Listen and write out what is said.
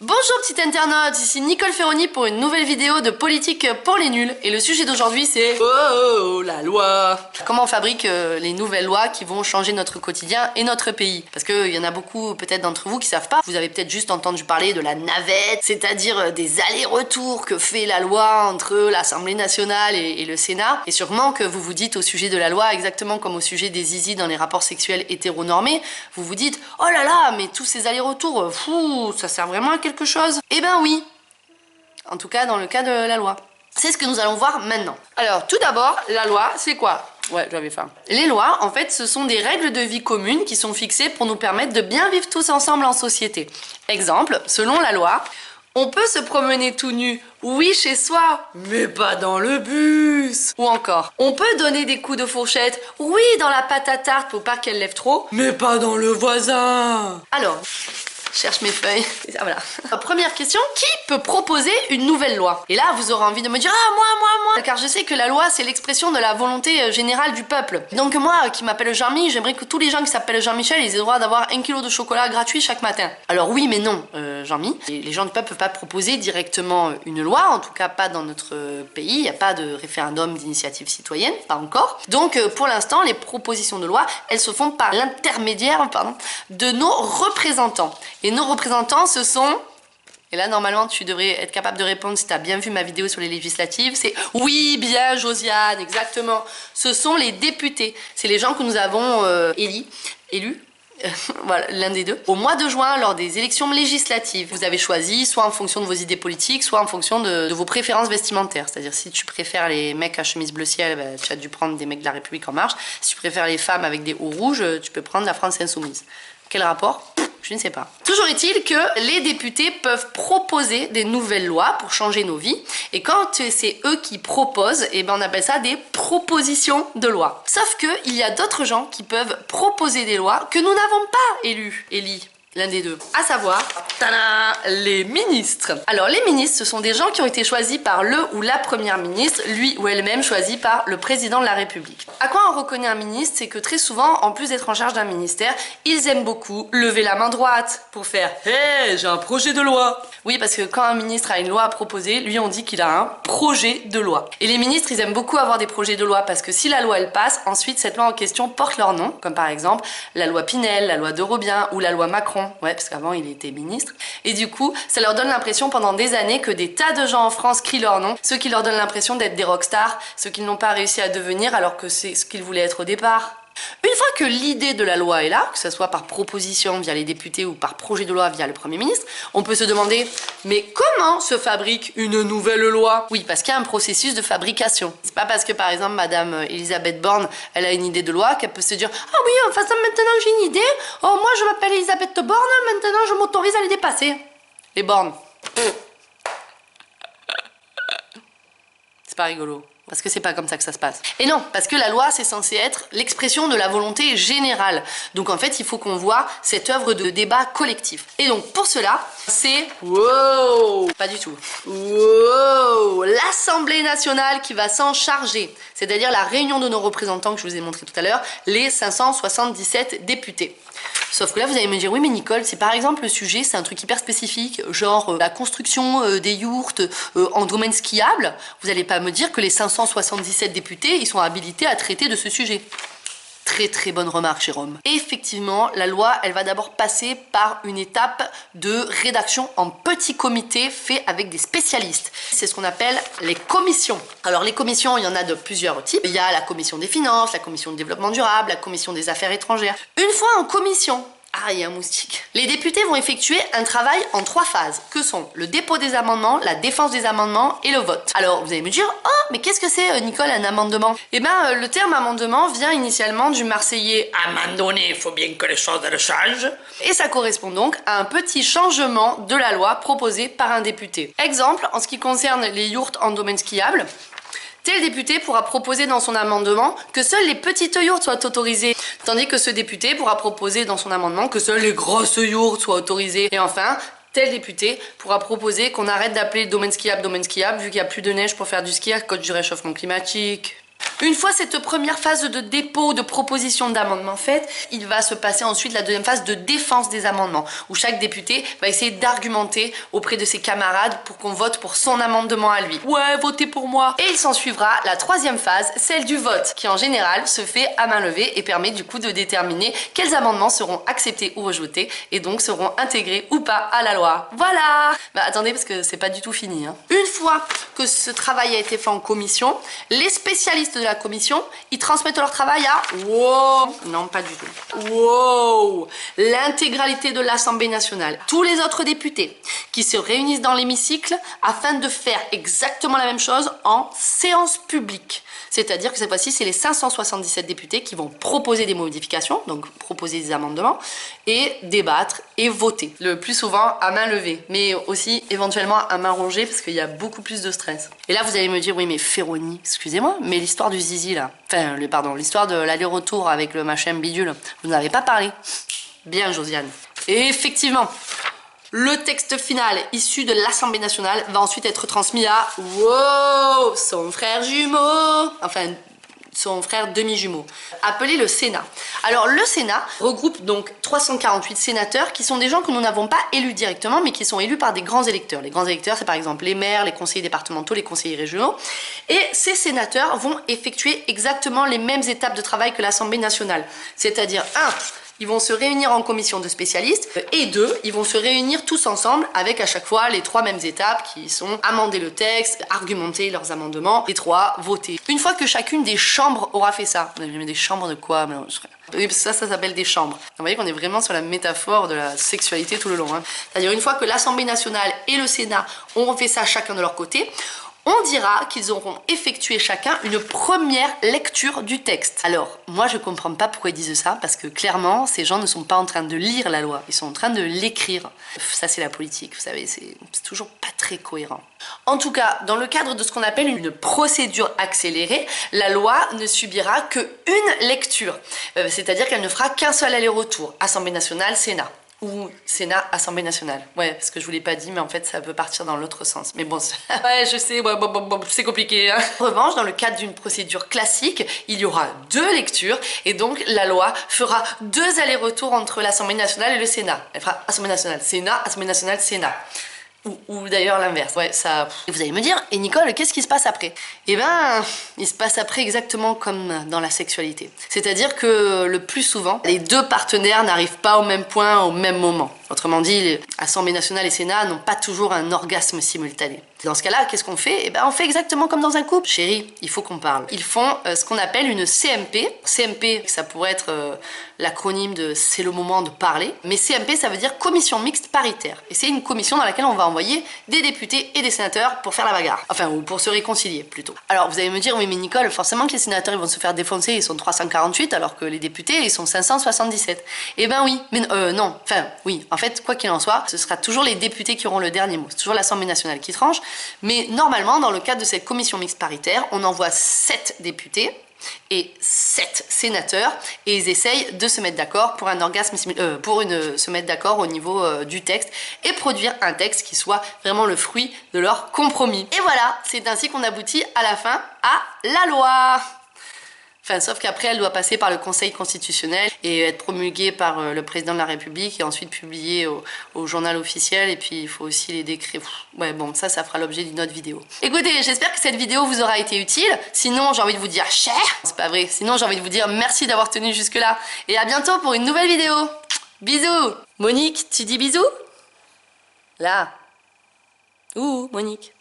Bonjour petit internaute, ici Nicole Ferroni pour une nouvelle vidéo de politique pour les nuls. Et le sujet d'aujourd'hui c'est la loi. Comment on fabrique les nouvelles lois qui vont changer notre quotidien et notre pays. Parce qu'il y en a beaucoup peut-être d'entre vous qui savent pas. Vous avez peut-être juste entendu parler de la navette, c'est-à-dire des allers-retours que fait la loi entre l'Assemblée nationale et le Sénat. Et sûrement que vous vous dites au sujet de la loi, exactement comme au sujet des zizi dans les rapports sexuels hétéronormés, vous vous dites oh là là, mais tous ces allers-retours, ça sert vraiment à quelque chose? Eh ben oui, en tout cas dans le cas de la loi. C'est ce que nous allons voir maintenant. Alors tout d'abord, la loi c'est quoi? Ouais, j'avais faim. Les lois, en fait, ce sont des règles de vie communes qui sont fixées pour nous permettre de bien vivre tous ensemble en société. Exemple, selon la loi, on peut se promener tout nu, oui, chez soi, mais pas dans le bus. Ou encore, on peut donner des coups de fourchette, oui, dans la pâte à tarte pour pas qu'elle lève trop, mais pas dans le voisin. Alors, cherche mes feuilles. Ah, voilà. Première question, qui peut proposer une nouvelle loi? Et là, vous aurez envie de me dire « Ah, moi !» Car je sais que la loi, c'est l'expression de la volonté générale du peuple. Donc moi, qui m'appelle Jean-Mi, j'aimerais que tous les gens qui s'appellent Jean-Michel, ils aient le droit d'avoir 1 kilo de chocolat gratuit chaque matin. Alors oui, mais non, Jean-Mi. Les gens du peuple peuvent pas proposer directement une loi, en tout cas pas dans notre pays. Il n'y a pas de référendum d'initiative citoyenne, pas encore. Donc pour l'instant, les propositions de loi, elles se font par l'intermédiaire, de nos représentants. Et nos représentants, ce sont... Et là, normalement, tu devrais être capable de répondre si tu as bien vu ma vidéo sur les législatives. C'est oui, bien, Josiane, exactement. Ce sont les députés. C'est les gens que nous avons élus. Voilà, l'un des deux. Au mois de juin, lors des élections législatives, vous avez choisi soit en fonction de vos idées politiques, soit en fonction de vos préférences vestimentaires. C'est-à-dire, si tu préfères les mecs à chemise bleu ciel, bah, tu as dû prendre des mecs de la République en marche. Si tu préfères les femmes avec des hauts rouges, tu peux prendre la France insoumise. Quel rapport ? Je ne sais pas. Toujours est-il que les députés peuvent proposer des nouvelles lois pour changer nos vies. Et quand c'est eux qui proposent, eh ben on appelle ça des propositions de loi. Sauf qu'il y a d'autres gens qui peuvent proposer des lois que nous n'avons pas élis. L'un des deux. À savoir, tada, les ministres. Alors les ministres, ce sont des gens qui ont été choisis par le ou la première ministre, lui ou elle-même choisi par le président de la République. À quoi on reconnaît un ministre? C'est que très souvent, en plus d'être en charge d'un ministère, ils aiment beaucoup lever la main droite pour faire « Hey, j'ai un projet de loi !» Oui, parce que quand un ministre a une loi à proposer, lui on dit qu'il a un projet de loi. Et les ministres, ils aiment beaucoup avoir des projets de loi parce que si la loi elle passe, ensuite cette loi en question porte leur nom, comme par exemple la loi Pinel, la loi de Robien ou la loi Macron. Ouais, parce qu'avant il était ministre. Et du coup, ça leur donne l'impression pendant des années que des tas de gens en France crient leur nom, ceux qui leur donnent l'impression d'être des rockstars, ceux qui n'ont pas réussi à devenir alors que c'est ce qu'ils voulaient être au départ. Une fois que l'idée de la loi est là, que ce soit par proposition via les députés ou par projet de loi via le Premier ministre, on peut se demander mais comment se fabrique une nouvelle loi? Oui, parce qu'il y a un processus de fabrication. C'est pas parce que par exemple Madame Elisabeth Borne, elle a une idée de loi qu'elle peut se dire ah oui, enfin ça maintenant j'ai une idée, oh moi je m'appelle Elisabeth Borne, maintenant je m'autorise à les dépasser. Les bornes. C'est pas rigolo. Parce que c'est pas comme ça que ça se passe. Et non, parce que la loi, c'est censé être l'expression de la volonté générale. Donc en fait, il faut qu'on voit cette œuvre de débat collectif. Et donc pour cela, c'est... Wow! Pas du tout. Wow! L'Assemblée nationale qui va s'en charger. C'est-à-dire la réunion de nos représentants que je vous ai montré tout à l'heure, les 577 députés. Sauf que là, vous allez me dire, oui, mais Nicole, c'est par exemple le sujet, c'est un truc hyper spécifique, genre la construction des yourtes en domaine skiable. Vous n'allez pas me dire que les 577 députés, ils sont habilités à traiter de ce sujet. Très très bonne remarque, Jérôme. Effectivement, la loi, elle va d'abord passer par une étape de rédaction en petit comité fait avec des spécialistes. C'est ce qu'on appelle les commissions. Alors les commissions, il y en a de plusieurs types. Il y a la commission des finances, la commission de développement durable, la commission des affaires étrangères. Une fois en commission, ah, il y a un moustique. Les députés vont effectuer un travail en 3 phases, que sont le dépôt des amendements, la défense des amendements et le vote. Alors, vous allez me dire, oh, mais qu'est-ce que c'est, Nicole, un amendement? Eh bien, le terme amendement vient initialement du marseillais « à un moment donné, il faut bien que les choses elles changent ». Et ça correspond donc à un petit changement de la loi proposé par un député. Exemple, en ce qui concerne les yourtes en domaine skiable, tel député pourra proposer dans son amendement que seules les petites yourtes soient autorisées, tandis que ce député pourra proposer dans son amendement que seules les grosses yourtes soient autorisées. Et enfin, tel député pourra proposer qu'on arrête d'appeler domaine skiable, vu qu'il n'y a plus de neige pour faire du ski à cause du réchauffement climatique. Une fois cette première phase de dépôt de proposition d'amendement faite, il va se passer ensuite la deuxième phase de défense des amendements, où chaque député va essayer d'argumenter auprès de ses camarades pour qu'on vote pour son amendement à lui. Ouais, votez pour moi. Et il s'en suivra la troisième phase, celle du vote, qui en général se fait à main levée et permet du coup de déterminer quels amendements seront acceptés ou rejetés et donc seront intégrés ou pas à la loi. Voilà. Bah attendez, parce que c'est pas du tout fini, hein. Une fois que ce travail a été fait en commission, les spécialistes de la commission, ils transmettent leur travail à... Wow. Non, pas du tout. Wow. L'intégralité de l'Assemblée nationale. Tous les autres députés qui se réunissent dans l'hémicycle afin de faire exactement la même chose en séance publique. C'est-à-dire que cette fois-ci, c'est les 577 députés qui vont proposer des modifications, donc proposer des amendements, et débattre et voter. Le plus souvent à main levée, mais aussi éventuellement à main rongée, parce qu'il y a beaucoup plus de stress. Et là, vous allez me dire, oui, mais Ferroni, excusez-moi, mais l'histoire du zizi, là, enfin, l'histoire de l'aller-retour avec le machin bidule, vous n'en avez pas parlé. Bien, Josiane. Et effectivement, le texte final issu de l'Assemblée nationale va ensuite être transmis à wow, son frère jumeau, enfin son frère demi-jumeau, appelé le Sénat. Alors le Sénat regroupe donc 348 sénateurs qui sont des gens que nous n'avons pas élus directement mais qui sont élus par des grands électeurs. Les grands électeurs, c'est par exemple les maires, les conseillers départementaux, les conseillers régionaux. Et ces sénateurs vont effectuer exactement les mêmes étapes de travail que l'Assemblée nationale. C'est-à-dire, ils vont se réunir en commission de spécialistes et 2, ils vont se réunir tous ensemble avec à chaque fois les 3 mêmes étapes qui sont amender le texte, argumenter leurs amendements et 3, voter. Une fois que chacune des chambres aura fait ça, vous avez mis des chambres de quoi? Oui, parce que ça s'appelle des chambres. Vous voyez qu'on est vraiment sur la métaphore de la sexualité tout le long, hein. C'est-à-dire une fois que l'Assemblée nationale et le Sénat auront fait ça chacun de leur côté, on dira qu'ils auront effectué chacun une première lecture du texte. Alors, moi je comprends pas pourquoi ils disent ça, parce que clairement, ces gens ne sont pas en train de lire la loi, ils sont en train de l'écrire. Ça c'est la politique, vous savez, c'est toujours pas très cohérent. En tout cas, dans le cadre de ce qu'on appelle une procédure accélérée, la loi ne subira qu'une lecture. C'est-à-dire qu'elle ne fera qu'un seul aller-retour, Assemblée nationale, Sénat. Ou Sénat, Assemblée nationale. Ouais, parce que je vous l'ai pas dit, mais en fait, ça peut partir dans l'autre sens. Mais bon, ouais, je sais, ouais, bon, c'est compliqué, hein. En revanche, dans le cadre d'une procédure classique, il y aura 2 lectures, et donc la loi fera 2 allers-retours entre l'Assemblée nationale et le Sénat. Elle fera Assemblée nationale, Sénat, Assemblée nationale, Sénat. Ou d'ailleurs l'inverse. Ouais, ça... Et vous allez me dire, et Nicole, qu'est-ce qui se passe après? Eh ben, il se passe après exactement comme dans la sexualité. C'est-à-dire que le plus souvent, les 2 partenaires n'arrivent pas au même point au même moment. Autrement dit, Assemblée nationale et Sénat n'ont pas toujours un orgasme simultané. Dans ce cas-là, qu'est-ce qu'on fait? Eh ben, on fait exactement comme dans un couple. Chérie, il faut qu'on parle. Ils font ce qu'on appelle une CMP. CMP, ça pourrait être l'acronyme de c'est le moment de parler. Mais CMP, ça veut dire commission mixte paritaire. Et c'est une commission dans laquelle on va envoyer des députés et des sénateurs pour faire la bagarre. Enfin, ou pour se réconcilier, plutôt. Alors, vous allez me dire, oui, mais Nicole, forcément que les sénateurs, ils vont se faire défoncer, ils sont 348, alors que les députés, ils sont 577. Eh ben oui, mais non. Enfin, oui, en fait, quoi qu'il en soit, ce sera toujours les députés qui auront le dernier mot. C'est toujours l'Assemblée nationale qui tranche. Mais normalement, dans le cadre de cette commission mixte paritaire, on envoie 7 députés et 7 sénateurs et ils essayent de se mettre d'accord pour un orgasme se mettre d'accord au niveau du texte et produire un texte qui soit vraiment le fruit de leur compromis. Et voilà, c'est ainsi qu'on aboutit à la fin à la loi. Enfin, sauf qu'après, elle doit passer par le Conseil constitutionnel et être promulguée par le président de la République et ensuite publiée au journal officiel. Et puis, il faut aussi les décrets. Ouais, bon, ça fera l'objet d'une autre vidéo. Écoutez, j'espère que cette vidéo vous aura été utile. Sinon, j'ai envie de vous dire cher. C'est pas vrai. Sinon, j'ai envie de vous dire merci d'avoir tenu jusque-là. Et à bientôt pour une nouvelle vidéo. Bisous. Monique, tu dis bisous? Là. Ouh, Monique.